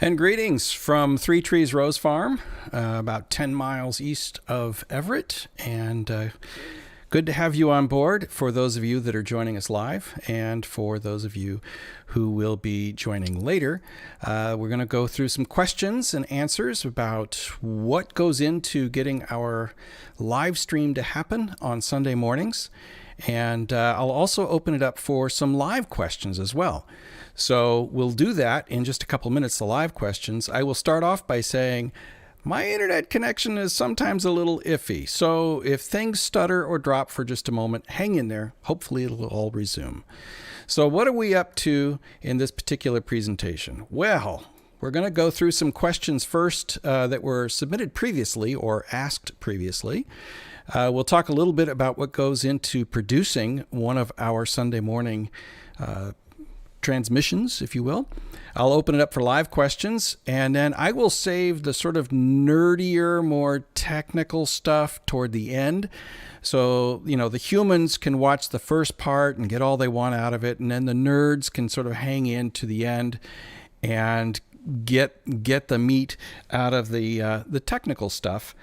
And greetings from Three Trees Rose Farm, about 10 miles east of Everett. And good to have you on board for those of you that are joining us live and for those of you who will be joining later. We're going to go through some questions and answers about what goes into getting our live stream to happen on Sunday mornings. And I'll also open it up for some live questions as well. So we'll do that in just a couple minutes, the live questions. I will start off by saying my internet connection is sometimes a little iffy. So if things stutter or drop for just a moment, hang in there. Hopefully it'll all resume. So what are we up to in this particular presentation? Well, we're going to go through some questions first that were submitted previously or asked previously. We'll talk a little bit about what goes into producing one of our Sunday morning transmissions, if you will. I'll open it up for live questions, and then I will save the sort of nerdier, more technical stuff toward the end. So, the humans can watch the first part and get all they want out of it, and then the nerds can sort of hang in to the end and get the meat out of the technical stuff,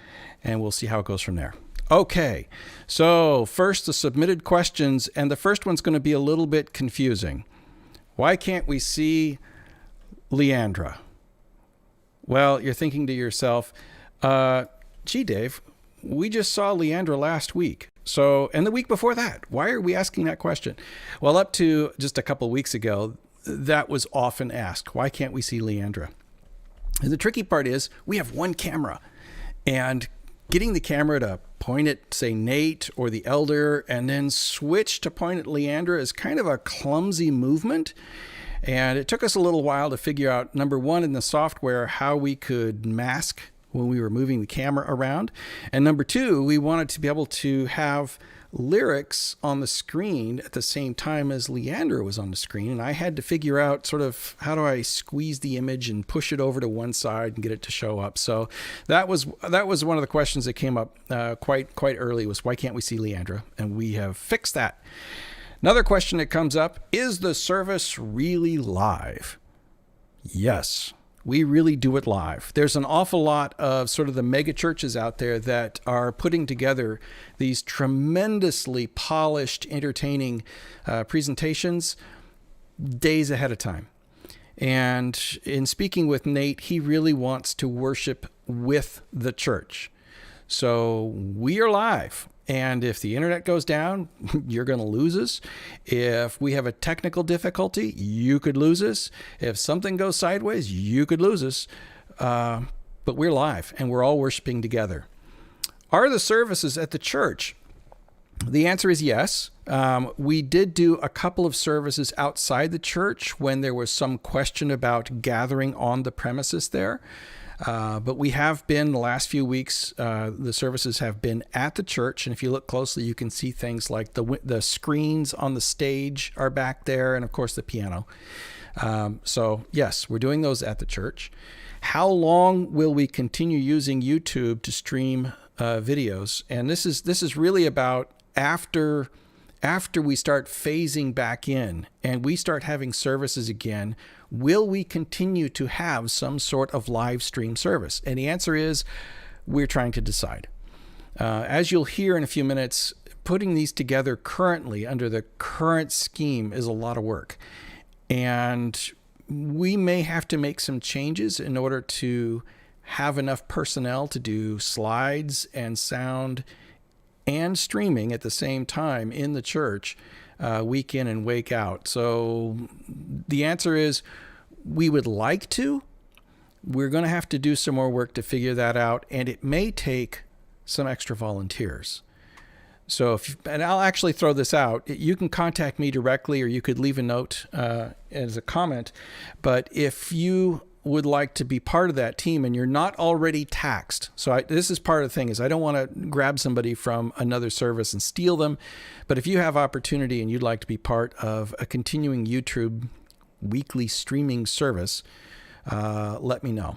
and we'll see how it goes from there. Okay, so first the submitted questions, and the first one's going to be a little bit confusing. Why can't we see Leandra? Well, you're thinking to yourself, gee, Dave, we just saw Leandra last week. So, and the week before that, why are we asking that question? Well, up to just a couple weeks ago, that was often asked. Why can't we see Leandra? And the tricky part is we have one camera, and getting the camera to point at, say, Nate or the elder, and then switch to point at Leandra is kind of a clumsy movement. And it took us a little while to figure out, number one, in the software, how we could mask when we were moving the camera around. And number two, we wanted to be able to have lyrics on the screen at the same time as Leandra was on the screen. And I had to figure out sort of how do I squeeze the image and push it over to one side and get it to show up. So that was one of the questions that came up quite early, was why can't we see Leandra? And we have fixed that. Another question that comes up, is the service really live? Yes. We really do it live. There's an awful lot of sort of the mega churches out there that are putting together these tremendously polished, entertaining presentations days ahead of time. And in speaking with Nate, he really wants to worship with the church. So we are live. And if the internet goes down, you're going to lose us. If we have a technical difficulty, you could lose us. If something goes sideways, you could lose us. But we're live, and we're all worshiping together. Are the services at the church? The answer is yes. We did do a couple of services outside the church when there was some question about gathering on the premises there. But we have been, the last few weeks, the services have been at the church. And if you look closely, you can see things like the screens on the stage are back there, and of course the piano. So yes, we're doing those at the church. How long will we continue using YouTube to stream videos? And this is really about after we start phasing back in and we start having services again, will we continue to have some sort of live stream service? And the answer is, we're trying to decide. As you'll hear in a few minutes, putting these together currently under the current scheme is a lot of work. And we may have to make some changes in order to have enough personnel to do slides and sound and streaming at the same time in the church, week in and week out. So the answer is, we would like to. We're going to have to do some more work to figure that out, and it may take some extra volunteers. So, and I'll actually throw this out. You can contact me directly, or you could leave a note as a comment. But if you would like to be part of that team and you're not already taxed. So this is part of the thing, is I don't want to grab somebody from another service and steal them. But if you have opportunity and you'd like to be part of a continuing YouTube weekly streaming service, let me know.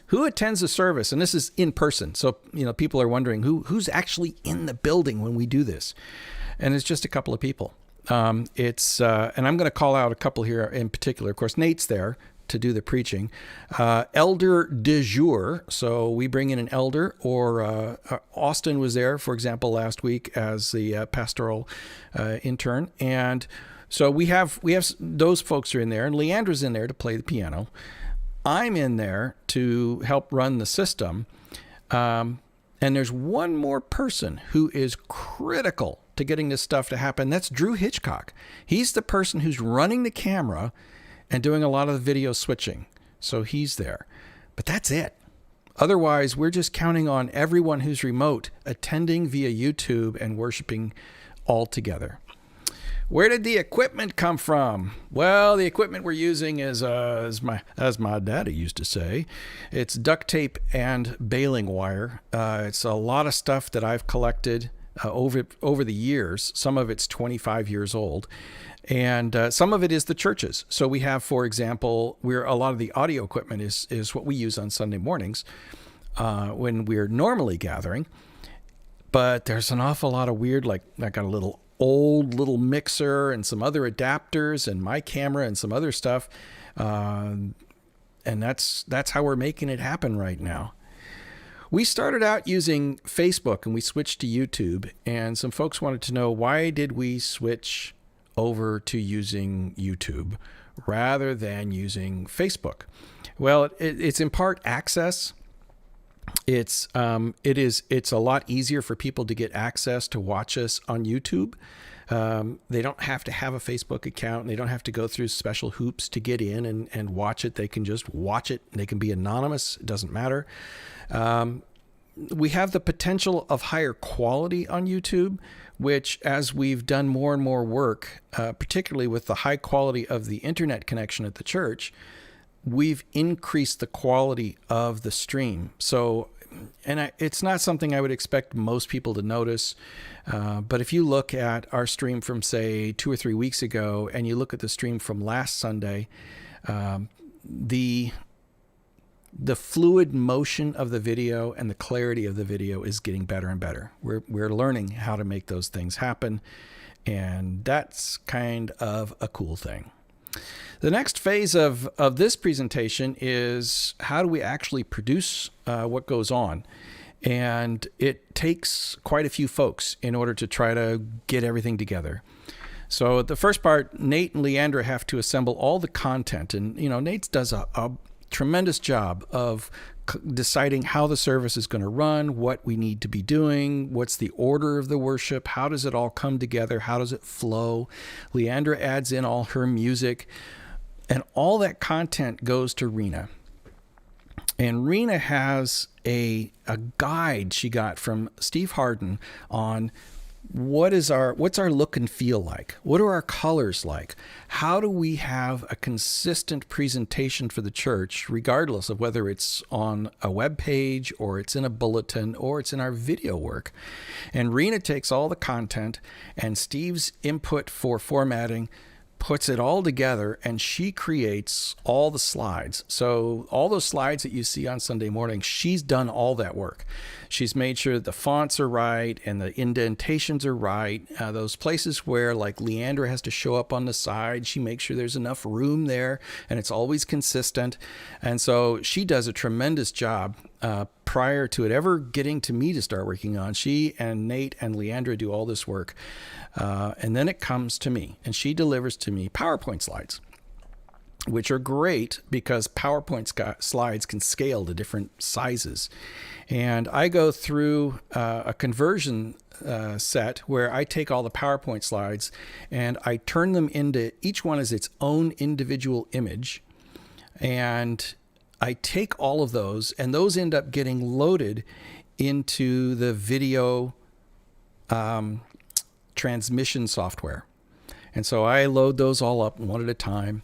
Who attends the service? And this is in person. So, people are wondering who's actually in the building when we do this. And it's just a couple of people. And I'm going to call out a couple here in particular. Of course, Nate's there. to do the preaching. Elder de jour, so we bring in an elder, or Austin was there, for example, last week as the pastoral intern, and so we have those folks are in there, and Leandra's in there to play the piano. I'm in there to help run the system, and there's one more person who is critical to getting this stuff to happen. That's Drew Hitchcock. He's the person who's running the camera and doing a lot of the video switching. So he's there. But that's it. Otherwise, we're just counting on everyone who's remote attending via YouTube and worshiping all together. Where did the equipment come from? Well, the equipment we're using is, as my daddy used to say, it's duct tape and baling wire. It's a lot of stuff that I've collected over the years. Some of it's 25 years old, and some of it is the churches. So we have, for example, where a lot of the audio equipment is what we use on Sunday mornings when we're normally gathering. But there's an awful lot of weird, like I got a little mixer and some other adapters and my camera and some other stuff, and that's how we're making it happen right now. We started out using Facebook and we switched to YouTube, and some folks wanted to know, why did we switch over to using YouTube rather than using Facebook? Well, it's in part access. It's a lot easier for people to get access to watch us on YouTube. They don't have to have a Facebook account, and they don't have to go through special hoops to get in and watch it. They can just watch it. They can be anonymous. It doesn't matter. We have the potential of higher quality on YouTube, which, as we've done more and more work, particularly with the high quality of the internet connection at the church, we've increased the quality of the stream. So, it's not something I would expect most people to notice. But if you look at our stream from, say, 2 or 3 weeks ago, and you look at the stream from last Sunday, the fluid motion of the video and the clarity of the video is getting better and better. We're learning how to make those things happen, and that's kind of a cool thing. The next phase of this presentation is, how do we actually produce what goes on? And it takes quite a few folks in order to try to get everything together. So the first part, Nate and Leandra have to assemble all the content. And, Nate does a tremendous job of deciding how the service is going to run, what we need to be doing, what's the order of the worship, how does it all come together, how does it flow. Leandra adds in all her music, and all that content goes to Rena. And Rena has a guide she got from Steve Harden on what's our look and feel like? What are our colors like? How do we have a consistent presentation for the church, regardless of whether it's on a web page or it's in a bulletin or it's in our video work? And Rena takes all the content and Steve's input for formatting, puts it all together, and she creates all the slides. So all those slides that you see on Sunday morning, she's done all that work. She's made sure that the fonts are right and the indentations are right. Those places where, like, Leandra has to show up on the side, she makes sure there's enough room there and it's always consistent. And so she does a tremendous job. Prior to it ever getting to me to start working on, she and Nate and Leandra do all this work. And then it comes to me, and she delivers to me PowerPoint slides, which are great because PowerPoint slides can scale to different sizes. And I go through a conversion set where I take all the PowerPoint slides and I turn them into, each one is its own individual image. And I take all of those, and those end up getting loaded into the video transmission software. And so I load those all up one at a time.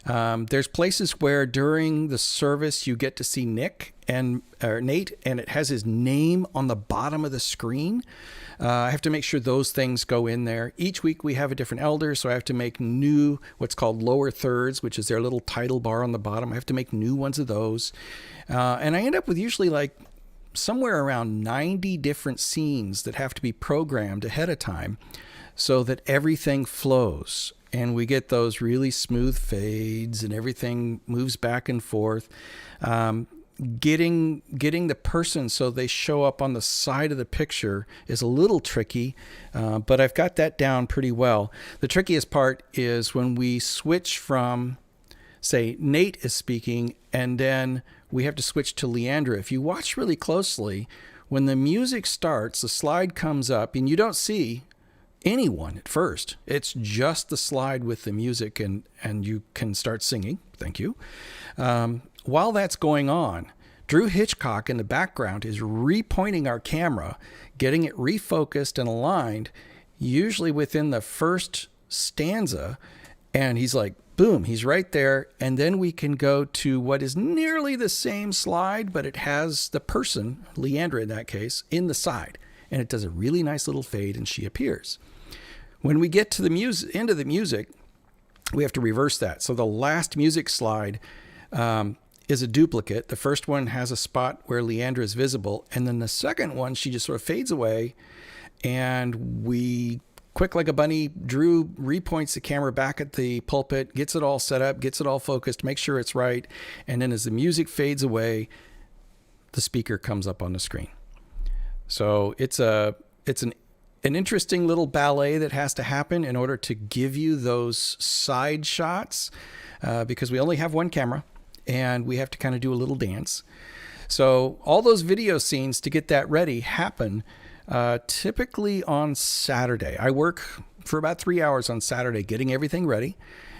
There's places where during the service you get to see Nate, and it has his name on the bottom of the screen. I have to make sure those things go in there. Each week we have a different elder, so I have to make new, what's called lower thirds, which is their little title bar on the bottom. I have to make new ones of those. And I end up with usually like somewhere around 90 different scenes that have to be programmed ahead of time so that everything flows. and we get those really smooth fades and everything moves back and forth. Getting the person so they show up on the side of the picture is a little tricky, but I've got that down pretty well. The trickiest part is when we switch from, say, Nate is speaking, and then we have to switch to Leandra. If you watch really closely, when the music starts, the slide comes up, and you don't see anyone at first. It's just the slide with the music, and you can start singing. Thank you. While that's going on, Drew Hitchcock in the background is repointing our camera, getting it refocused and aligned, usually within the first stanza. And he's like, boom, he's right there. And then we can go to what is nearly the same slide, but it has the person, Leandra in that case, in the side. And it does a really nice little fade, and she appears. When we get to the end of the music, we have to reverse that. So the last music slide is a duplicate. The first one has a spot where Leandra is visible, and then the second one, she just sort of fades away, and we, quick like a bunny, Drew repoints the camera back at the pulpit, gets it all set up, gets it all focused, makes sure it's right, and then as the music fades away, the speaker comes up on the screen. So it's an interesting little ballet that has to happen in order to give you those side shots, because we only have one camera, and we have to kind of do a little dance. So all those video scenes to get that ready happen typically on Saturday. I work for about 3 hours on Saturday getting everything ready,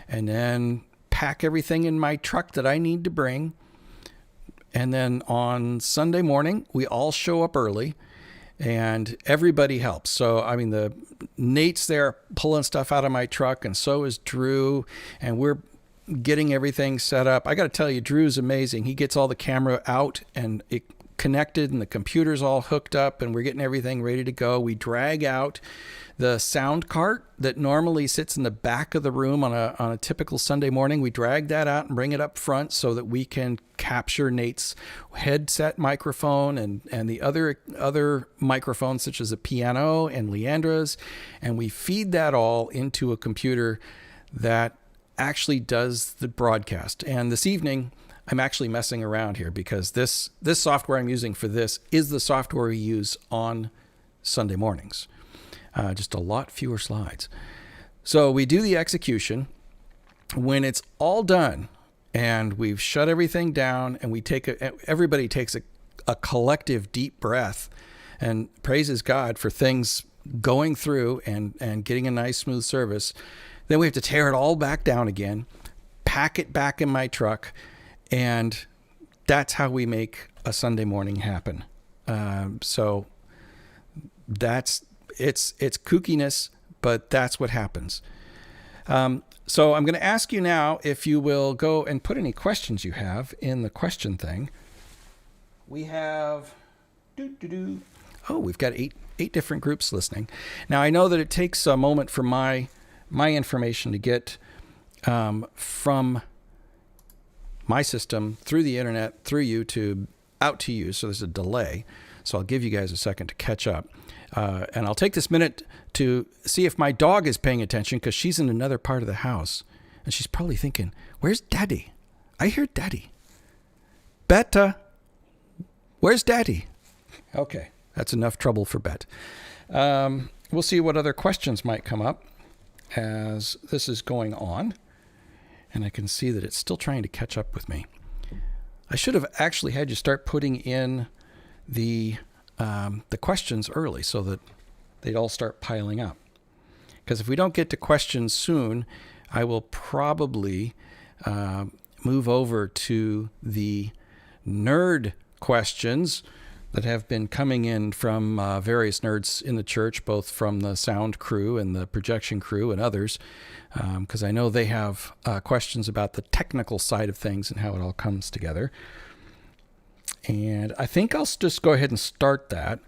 and then pack everything in my truck that I need to bring. And then on Sunday morning, we all show up early, and everybody helps. So, I mean, Nate's there pulling stuff out of my truck, and so is Drew, and we're getting everything set up. I got to tell you, Drew's amazing. He gets all the camera out and it connected, and the computer's all hooked up, and we're getting everything ready to go. We drag out the sound cart that normally sits in the back of the room on a typical Sunday morning. We drag that out and bring it up front so that we can capture Nate's headset microphone and the other microphones, such as a piano and Leandra's, and we feed that all into a computer that actually does the broadcast. And this evening, I'm actually messing around here because this software I'm using for this is the software we use on Sunday mornings. Just a lot fewer slides. So we do the execution. When it's all done and we've shut everything down, and everybody takes a collective deep breath and praises God for things going through and getting a nice smooth service, then we have to tear it all back down again, pack it back in my truck, and that's how we make a Sunday morning happen. So it's kookiness, but that's what happens. So I'm going to ask you now if you will go and put any questions you have in the question thing. We have we've got eight different groups listening. Now I know that it takes a moment for my information to get from my system through the internet, through YouTube, out to you. So there's a delay. So I'll give you guys a second to catch up. And I'll take this minute to see if my dog is paying attention, because she's in another part of the house. And she's probably thinking, where's Daddy? I hear Daddy. Betta, where's Daddy? Okay, that's enough trouble for Bet. We'll see what other questions might come up as this is going on, and I can see that it's still trying to catch up with me. I should have actually had you start putting in the questions early so that they'd all start piling up. Because if we don't get to questions soon, I will probably move over to the nerd questions that have been coming in from various nerds in the church, both from the sound crew and the projection crew and others, because I know they have questions about the technical side of things and how it all comes together. And I think I'll just go ahead and start that.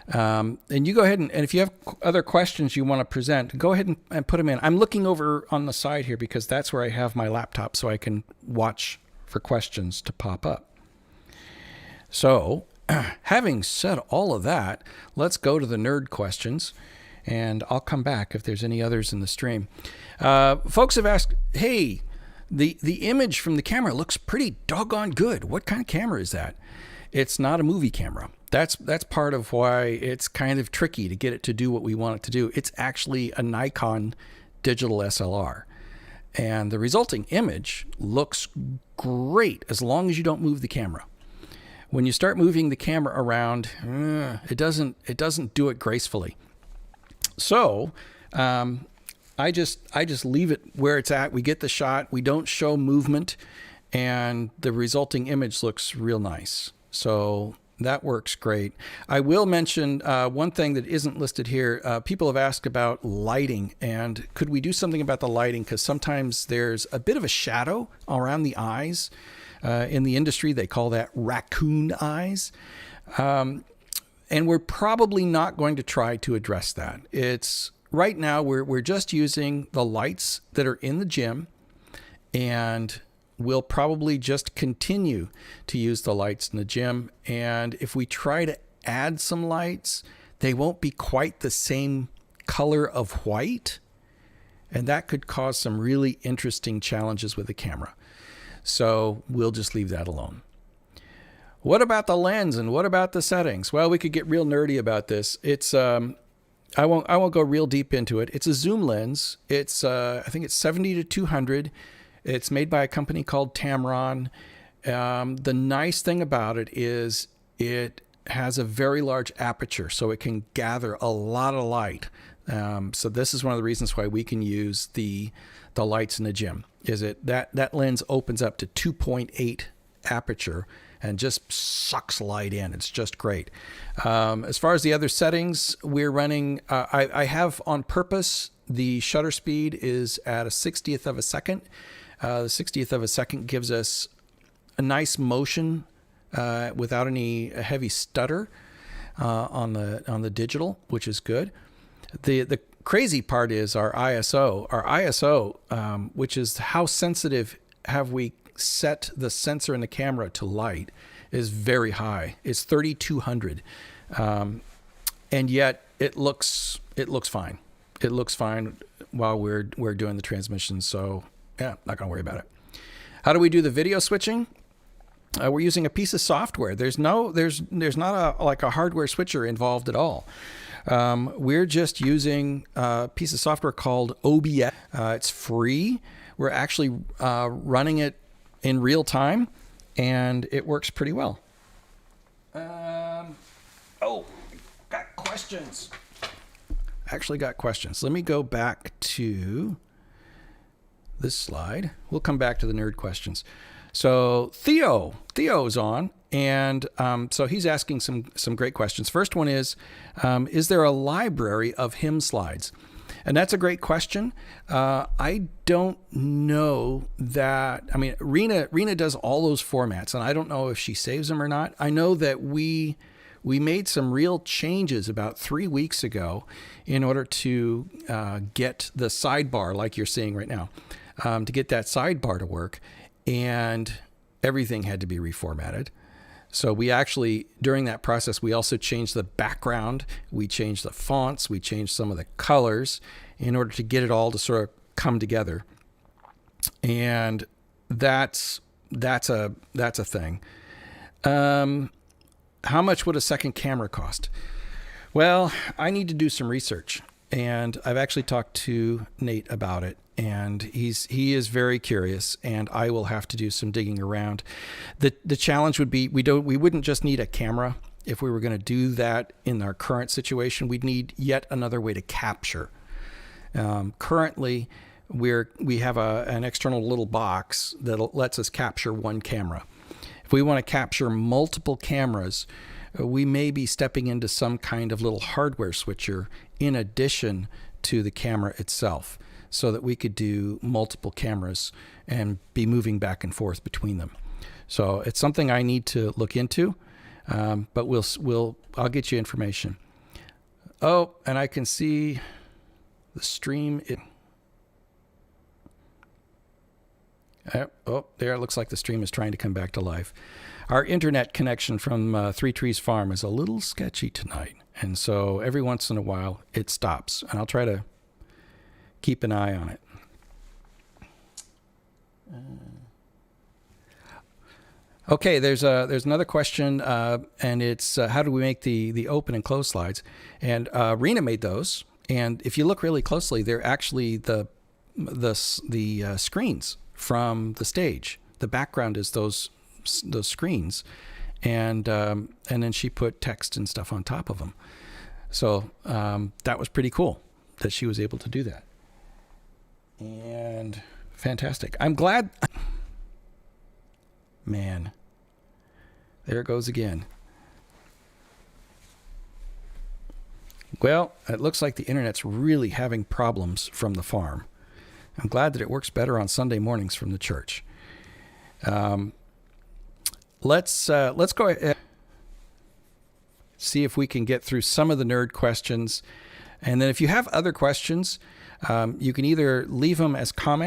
And you go ahead and if you have other questions you want to present, go ahead and put them in. I'm looking over on the side here because that's where I have my laptop so I can watch for questions to pop up. So, having said all of that, let's go to the nerd questions. and I'll come back if there's any others in the stream. Folks have asked, hey, the image from the camera looks pretty doggone good. What kind of camera is that? It's not a movie camera. That's part of why it's kind of tricky to get it to do what we want it to do. It's actually a Nikon digital SLR. And the resulting image looks great as long as you don't move the camera. When you start moving the camera around, it doesn't do it gracefully. So I just leave it where it's at. We get the shot. We don't show movement, and the resulting image looks real nice. So that works great. I will mention one thing that isn't listed here. People have asked about lighting, and could we do something about the lighting? Because sometimes there's a bit of a shadow around the eyes. In the industry, they call that raccoon eyes. And we're probably not going to try to address that. Right now, we're just using the lights that are in the gym, and we'll probably just continue to use the lights in the gym. And if we try to add some lights, they won't be quite the same color of white. And that could cause some really interesting challenges with the camera. So we'll just leave that alone. What about the lens and what about the settings? Well, we could get real nerdy about this. It's I won't go real deep into it. It's a zoom lens. It's I think it's 70 to 200. It's made by a company called Tamron. The nice thing about it is it has a very large aperture, so it can gather a lot of light. So this is one of the reasons why we can use the lights in the gym. That lens opens up to 2.8 aperture and just sucks light in. It's just great. As far as the other settings, we're running. I have on purpose the shutter speed is at a 60th of a second. The 60th of a second gives us a nice motion without any heavy stutter on the digital, which is good. The crazy part is our ISO. Our ISO, which is how sensitive have we set the sensor in the camera to light, is very high. It's 3200, and yet it looks fine. It looks fine while we're doing the transmission. So yeah, not gonna worry about it. How do we do the video switching? We're using a piece of software. There's not a hardware switcher involved at all. We're just using a piece of software called OBS. It's free. We're actually running it in real time, and it works pretty well. Got questions. Actually got questions. Let me go back to this slide. We'll come back to the nerd questions. So Theo's on, and so he's asking some great questions. First one is there a library of hymn slides? And that's a great question. I don't know that. I mean, Rena does all those formats, and I don't know if she saves them or not. I know that we made some real changes about 3 weeks ago in order to get the sidebar, like you're seeing right now, to get that sidebar to work, and everything had to be reformatted. So we actually, during that process, we also changed the background, we changed the fonts, we changed some of the colors in order to get it all to sort of come together. And that's a thing. How much would a second camera cost? Well, I need to do some research, and I've actually talked to Nate about it. And he is very curious, and I will have to do some digging around. The challenge would be we wouldn't just need a camera. If we were going to do that in our current situation, we'd need yet another way to capture. Currently, we have an external little box that lets us capture one camera. If we want to capture multiple cameras, we may be stepping into some kind of little hardware switcher in addition to the camera itself, so that we could do multiple cameras and be moving back and forth between them. So it's something I need to look into, but I'll get you information. Oh, and I can see the stream. There it looks like the stream is trying to come back to life. Our internet connection from Three Trees Farm is a little sketchy tonight. And so every once in a while it stops, and I'll try to keep an eye on it. Okay, there's another question, and it's how do we make the open and close slides? And Rena made those, and if you look really closely, they're actually the screens from the stage. The background is those screens, and then she put text and stuff on top of them. So that was pretty cool that she was able to do that, and fantastic. I'm glad. Man, there it goes again. Well, it looks like the internet's really having problems from the farm. I'm glad that it works better on Sunday mornings from the church. Let's go ahead, see if we can get through some of the nerd questions. And then if you have other questions, you can either leave them as comments